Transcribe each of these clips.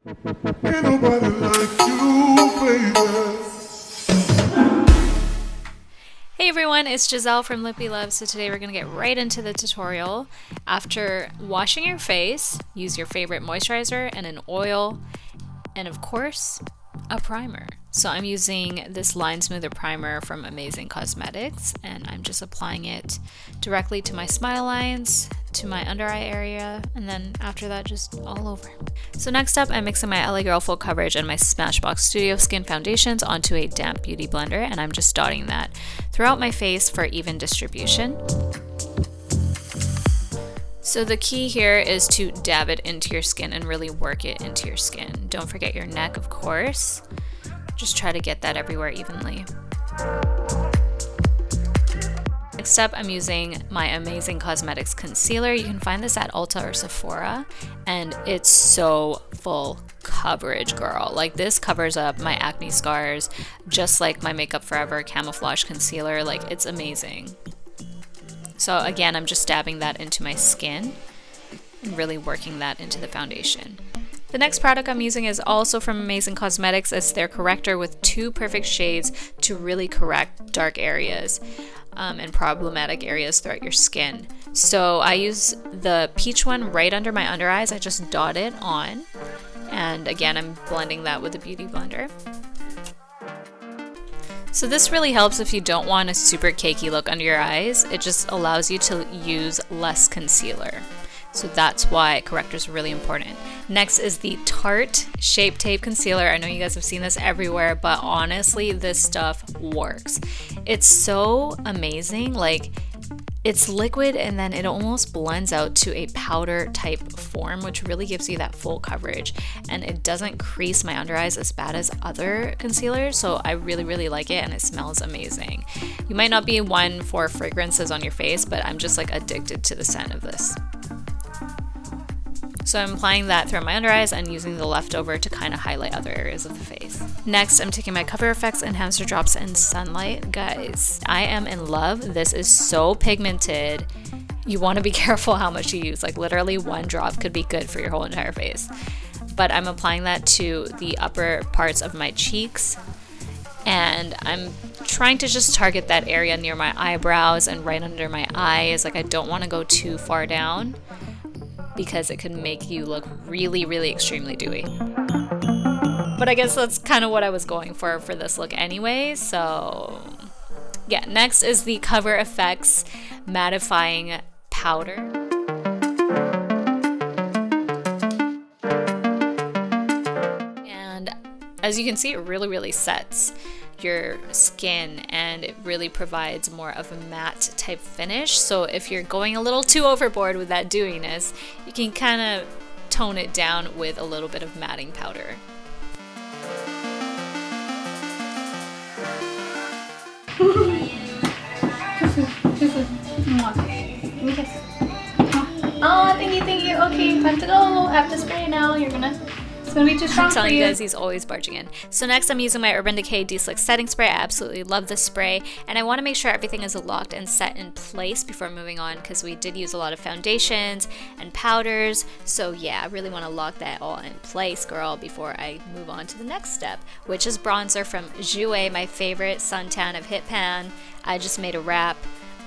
Ain't nobody like you, baby. Hey everyone, it's Jessel from Lippy Love. So today we're going to get right into the tutorial. After washing your face, use your favorite moisturizer and an oil, and of course, a primer. So I'm using this Line Smoother primer from Amazing Cosmetics, and I'm just applying it directly to my smile lines, to my under eye area, and then after that just all over. So next up, I'm mixing my LA Girl Full Coverage and my Smashbox Studio Skin foundations onto a damp beauty blender, and I'm just dotting that throughout my face for even distribution. So the key here is to dab it into your skin and really work it into your skin. Don't forget your neck, of course. Just try to get that everywhere evenly. Next up, I'm using my Amazing Cosmetics concealer. You can find this at Ulta or Sephora, and it's so full coverage, girl. Like, this covers up my acne scars just like my Makeup Forever camouflage concealer. Like, it's amazing. So again, I'm just dabbing that into my skin and really working that into the foundation. The next product I'm using is also from Amazing Cosmetics. It's their corrector with 2 perfect shades to really correct dark areas and problematic areas throughout your skin. So I use the peach one right under my under eyes. I just dot it on. And again, I'm blending that with a beauty blender. So this really helps if you don't want a super cakey look under your eyes. It just allows you to use less concealer. So that's why corrector is really important. Next is the Tarte Shape Tape Concealer. I know you guys have seen this everywhere, but honestly, this stuff works. It's so amazing. Like, it's liquid and then it almost blends out to a powder type form, which really gives you that full coverage. And it doesn't crease my under eyes as bad as other concealers, so I really, really like it, and it smells amazing. You might not be one for fragrances on your face, but I'm just like addicted to the scent of this. So I'm applying that through my under eyes and using the leftover to kind of highlight other areas of the face. Next, I'm taking my Cover FX Enhancer Drops in Sunlight. Guys, I am in love. This is so pigmented. You want to be careful how much you use. Like, literally 1 drop could be good for your whole entire face. But I'm applying that to the upper parts of my cheeks. And I'm trying to just target that area near my eyebrows and right under my eyes. Like, I don't want to go too far down, because it can make you look really, really extremely dewy. But I guess that's kind of what I was going for this look anyway. So yeah, next is the Cover FX Mattifying Powder. And as you can see, it really, really sets your skin, and it really provides more of a matte type finish. So if you're going a little too overboard with that dewiness, you can kind of tone it down with a little bit of matting powder. Oh, thank you. Okay, time to go. I have to spray now. It's gonna be too strong I'm for telling you. you guys, he's always barging in. So next, I'm using my Urban Decay De-Slick Setting Spray. I absolutely love this spray, and I want to make sure everything is locked and set in place before moving on, because we did use a lot of foundations and powders. So yeah, I really want to lock that all in place, girl, before I move on to the next step, which is bronzer from GLOWY, my favorite suntan of Hit Pan. I just made a wrap.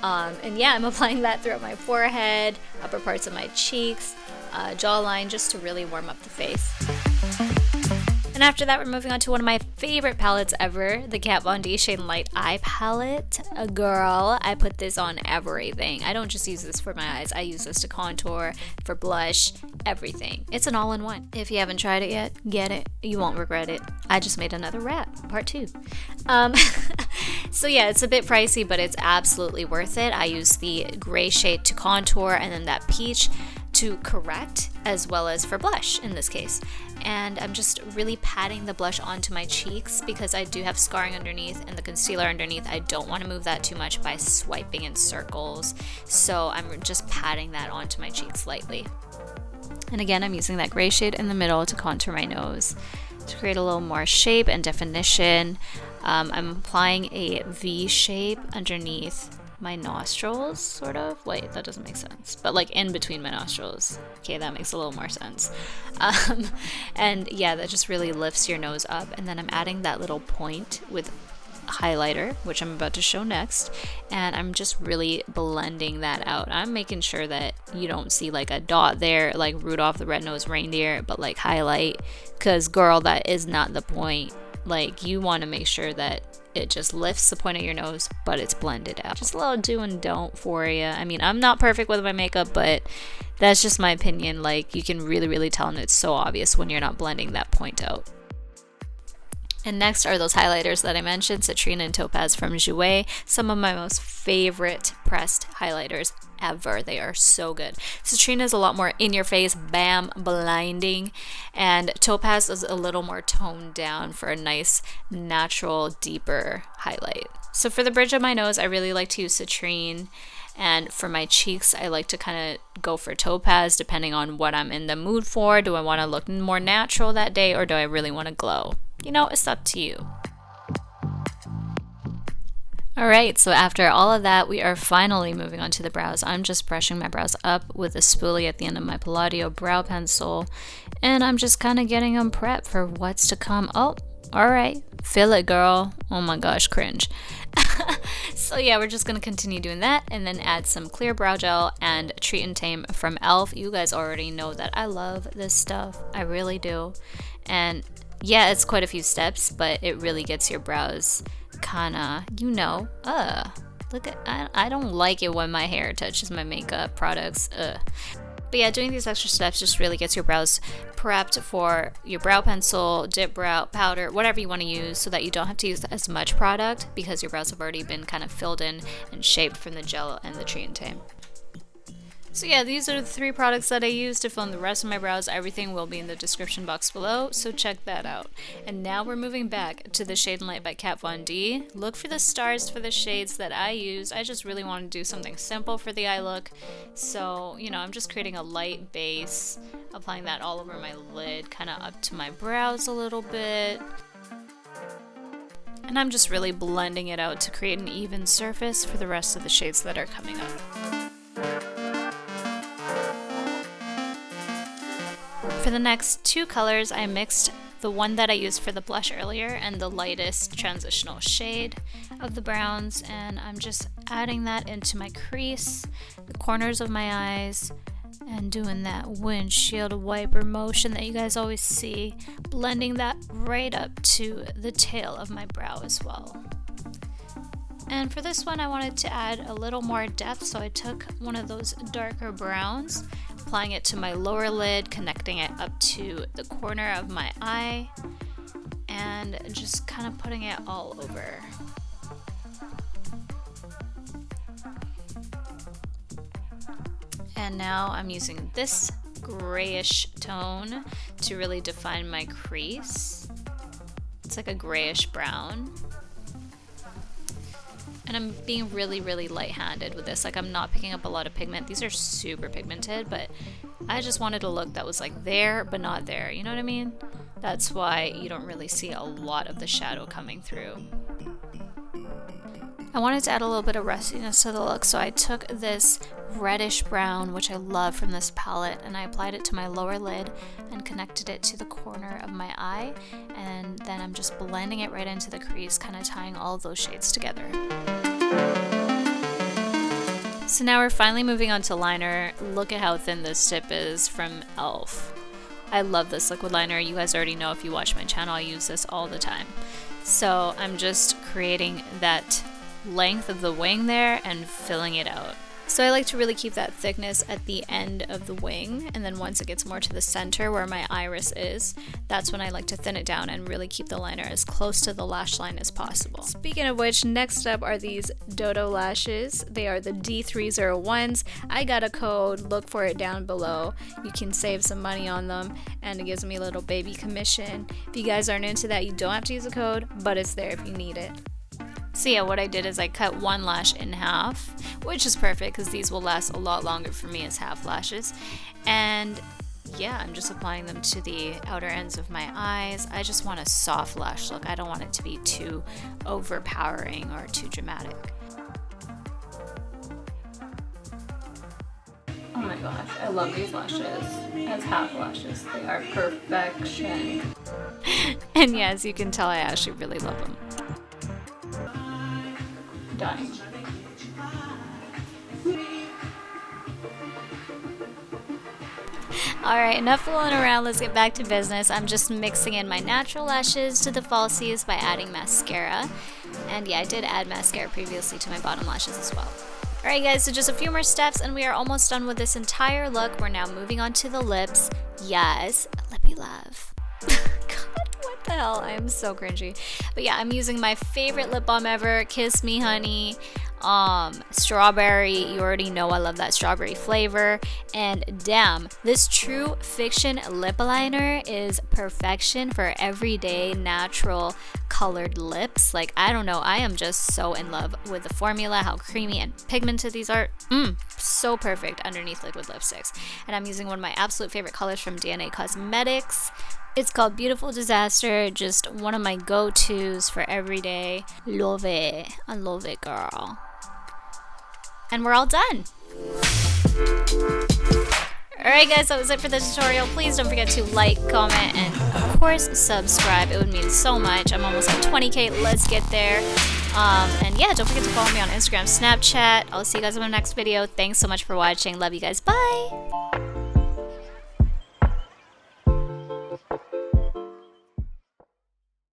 And yeah, I'm applying that throughout my forehead, upper parts of my cheeks, jawline, just to really warm up the face. And after that, we're moving on to one of my favorite palettes ever, the Kat Von D Shade and Light Eye Palette. Girl, I put this on everything. I don't just use this for my eyes. I use this to contour, for blush, everything. It's an all-in-one. If you haven't tried it yet, get it. You won't regret it. I just made another wrap, part 2. So yeah, it's a bit pricey, but it's absolutely worth it. I use the gray shade to contour, and then that peach to correct, as well as for blush in this case. And I'm just really patting the blush onto my cheeks, because I do have scarring underneath and the concealer underneath. I don't want to move that too much by swiping in circles, so I'm just patting that onto my cheeks lightly. And again, I'm using that gray shade in the middle to contour my nose to create a little more shape and definition. I'm applying a V shape underneath my nostrils, sort of. Wait, that doesn't make sense. But like in between my nostrils. Okay, that makes a little more sense. And yeah, that just really lifts your nose up. And then I'm adding that little point with highlighter, which I'm about to show next, and I'm just really blending that out. I'm making sure that you don't see like a dot there like Rudolph the Red-Nosed Reindeer, but like highlight, because girl, that is not the point. Like, you want to make sure that it just lifts the point of your nose, but it's blended out. Just a little do and don't for you. I mean, I'm not perfect with my makeup, but that's just my opinion. Like, you can really tell, and it's so obvious when you're not blending that point out. And next are those highlighters that I mentioned, Citrine and Topaz from GLOWY. Some of my most favorite pressed highlighters ever. They are so good. Citrine is a lot more in your face, bam, blinding. And Topaz is a little more toned down for a nice, natural, deeper highlight. So for the bridge of my nose, I really like to use Citrine. And for my cheeks, I like to kind of go for Topaz depending on what I'm in the mood for. Do I want to look more natural that day, or do I really want to glow? You know, it's up to you. Alright, so after all of that, we are finally moving on to the brows. I'm just brushing my brows up with a spoolie at the end of my Palladio brow pencil, and I'm just kind of getting them prepped for what's to come. Oh, alright, feel it, girl. Oh my gosh, cringe. So yeah, we're just going to continue doing that, and then add some clear brow gel and Treat and Tame from e.l.f. You guys already know that I love this stuff. I really do. And yeah, it's quite a few steps, but it really gets your brows kinda, you know, look at, I don't like it when my hair touches my makeup products, But yeah, doing these extra steps just really gets your brows prepped for your brow pencil, dip brow powder, whatever you want to use, so that you don't have to use as much product because your brows have already been kind of filled in and shaped from the gel and the Treat and Tame. So yeah, these are the 3 products that I use to fill in the rest of my brows. Everything will be in the description box below, so check that out. And now we're moving back to the Shade and Light by Kat Von D. Look for the stars for the shades that I use. I just really want to do something simple for the eye look. So, you know, I'm just creating a light base, applying that all over my lid, kind of up to my brows a little bit. And I'm just really blending it out to create an even surface for the rest of the shades that are coming up. For the next 2 colors, I mixed the one that I used for the blush earlier and the lightest transitional shade of the browns, and I'm just adding that into my crease, the corners of my eyes, and doing that windshield wiper motion that you guys always see, blending that right up to the tail of my brow as well. And for this one, I wanted to add a little more depth, so I took one of those darker browns, applying it to my lower lid, connecting it up to the corner of my eye, and just kind of putting it all over. And now I'm using this grayish tone to really define my crease. It's like a grayish brown. And I'm being really light-handed with this. Like, I'm not picking up a lot of pigment. These are super pigmented, but I just wanted a look that was like there, but not there. You know what I mean? That's why you don't really see a lot of the shadow coming through. I wanted to add a little bit of rustiness to the look, so I took this reddish brown, which I love from this palette, and I applied it to my lower lid and connected it to the corner of my eye, and then I'm just blending it right into the crease, kind of tying all of those shades together. So now we're finally moving on to liner. Look at how thin this tip is from e.l.f. I love this liquid liner. You guys already know, if you watch my channel, I use this all the time. So I'm just creating that length of the wing there and filling it out. So I like to really keep that thickness at the end of the wing, and then once it gets more to the center where my iris is, that's when I like to thin it down and really keep the liner as close to the lash line as possible. Speaking of which, next up are these Dodo lashes. They are the D301s. I got a code, look for it down below. You can save some money on them, and it gives me a little baby commission. If you guys aren't into that, you don't have to use a code, but it's there if you need it. So yeah, what I did is I cut one lash in half, which is perfect because these will last a lot longer for me as half lashes. And yeah, I'm just applying them to the outer ends of my eyes. I just want a soft lash look. I don't want it to be too overpowering or too dramatic. gosh, I love these lashes. As half lashes, they are perfection. And yeah, as you can tell, I actually really love them. Dying. Alright, enough fooling around, let's get back to business. I'm just mixing in my natural lashes to the falsies by adding mascara. And yeah, I did add mascara previously to my bottom lashes as well. Alright guys, so just a few more steps and we are almost done with this entire look. We're now moving on to the lips. Yes, lippy love. God, what the hell? I am so cringy. But yeah, I'm using my favorite lip balm ever, Kiss Me Honey. Strawberry, you already know I love that strawberry flavor. And damn, this True Fiction lip liner is perfection for everyday natural colored lips. Like, I don't know, I am just so in love with the formula, how creamy and pigmented these are. So perfect underneath liquid lipsticks. And I'm using one of my absolute favorite colors from DNA Cosmetics. It's called Beautiful Disaster, just one of my go-tos for everyday. Love it. I love it, girl. And we're all done. Alright guys, that was it for the tutorial. Please don't forget to like, comment, and of course subscribe. It would mean so much. I'm almost at 20k. Let's get there. And yeah, don't forget to follow me on Instagram, Snapchat. I'll see you guys in my next video. Thanks so much for watching. Love you guys. Bye!